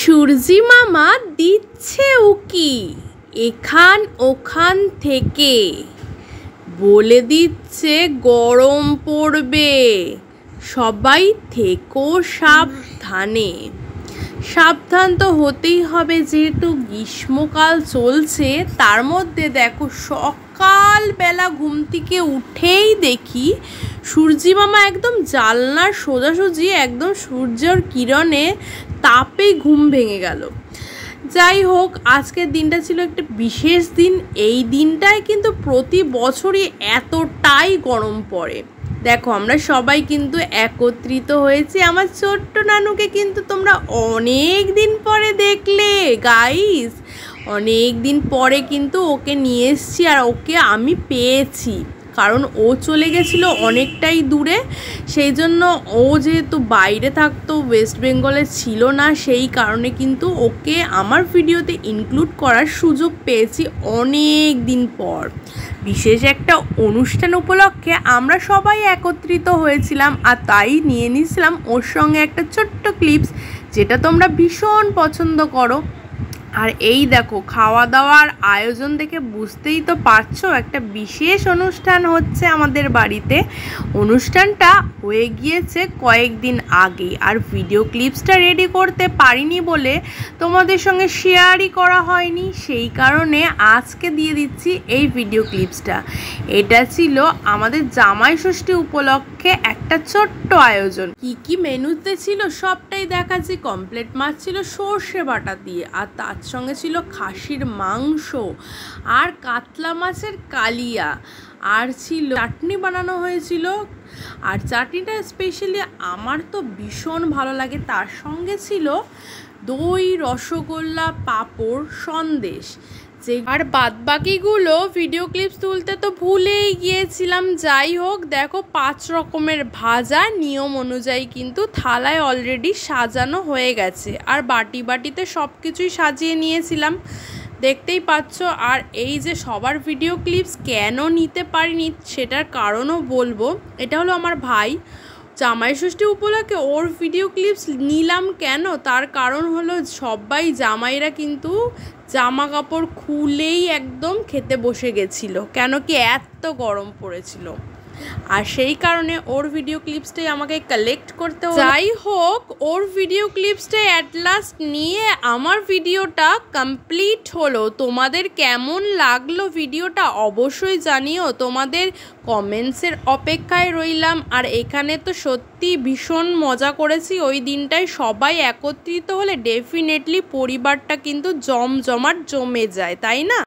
সূর্যি মামা দিচ্ছে উকি এখান ওখান থেকে, বলে দিচ্ছে গরম পড়বে, সবাই থেকো সাবধানে। সাবধান তো হতেই হবে, যেহেতু গ্রীষ্মকাল চলছে। তার মধ্যে দেখো সকালবেলা ঘুম থেকে উঠেই দেখি সূর্যি মামা একদম জানলার সোজাসুজি একদম সূর্যের কিরণে তাপে ঘুম ভেঙে গেল। যাই হোক, আজকের দিনটা ছিল একটা বিশেষ দিন। এই দিনটায় কিন্তু প্রতি বছরই এতটাই গরম পড়ে। দেখো আমরা সবাই কিন্তু একত্রিত হয়েছি। আমার ছোট্ট নানুকে কিন্তু তোমরা অনেক দিন পরে দেখলে গাইস, অনেক দিন পরে কিন্তু ওকে নিয়ে এসেছি। আর ওকে আমি পেয়েছি, কারণ ও চলে গেছিলো অনেকটাই দূরে। সেই জন্য ও যেহেতু বাইরে থাকতো, ওয়েস্ট বেঙ্গলে ছিল না, সেই কারণে কিন্তু ওকে আমার ভিডিওতে ইনক্লুড করার সুযোগ পেয়েছি অনেক দিন পর। বিশেষ একটা অনুষ্ঠান উপলক্ষে আমরা সবাই একত্রিত হয়েছিলাম, আর তাই নিয়ে নিয়েছিলাম ওর সঙ্গে একটা ছোট্ট ক্লিপস, যেটা তোমরা ভীষণ পছন্দ করো। আর এই দেখো খাওয়া দাওয়ার আয়োজন দেখে বুঝতেই তো পারছো একটা বিশেষ অনুষ্ঠান হচ্ছে আমাদের বাড়িতে। অনুষ্ঠানটা হয়ে গিয়েছে কয়েকদিন আগেই, আর ভিডিও ক্লিপসটা রেডি করতে পারিনি বলে তোমাদের সঙ্গে শেয়ারই করা হয়নি। সেই কারণে আজকে দিয়ে দিচ্ছি এই ভিডিও ক্লিপসটা। এটা ছিল আমাদের জামাই ষষ্ঠী উপলক্ষে একটা ছোট্ট আয়োজন। কি কি মেনুতে ছিল সবটাই দেখাচ্ছি। কমপ্লিট মাছ ছিল সর্ষে বাটা দিয়ে, আর তার সঙ্গে ছিল খাসির মাংস আর কাতলা মাছের কালিয়া, আর ছিল চাটনি বানানো হয়েছিল। আর চাটনিটা স্পেশালি আমার তো ভীষণ ভালো লাগে। তার সঙ্গে ছিল দই, রসগোল্লা, পাঁপড়, সন্দেশ। আর বাদবাকিগুলো ভিডিও ক্লিপস তুলতে তো ভুলেই গিয়েছিলাম। যাই হোক, দেখো 5 রকমের ভাজা নিয়ম অনুযায়ী কিন্তু থালায় অলরেডি সাজানো হয়ে গেছে, আর বাটিতে সব কিছুই সাজিয়ে নিয়েছিলাম, দেখতেই পাচ্ছ। আর এই যে সবার ভিডিও ক্লিপস কেন নিতে পারিনি সেটার কারণও বলবো। এটা হলো আমার ভাই, জামাই ষষ্ঠী উপলক্ষে ওর ভিডিও ক্লিপস নিলাম কেন, তার কারণ হলো সবাই জামাইরা কিন্তু জামা কাপড় খুলেই একদম খেতে বসে গেছিলো, কেন কি এত গরম পড়েছিল। আর সেই কারণে ওর ভিডিও ক্লিপসটাই আমাকে কালেক্ট করতে হলো। যাই হোক, ওর ভিডিও ক্লিপসটাই অ্যাট লাস্ট নিয়ে আমার ভিডিওটা কমপ্লিট হলো। তোমাদের কেমন লাগলো ভিডিওটা অবশ্যই জানিও, তোমাদের কমেন্টসের অপেক্ষায় রইলাম। আর এখানে তো সত্যি ভীষণ মজা করেছি। ওই দিনটায় সবাই একত্রিত হলে ডেফিনেটলি পরিবারটা কিন্তু জমজমাট জমে যায়, তাই না?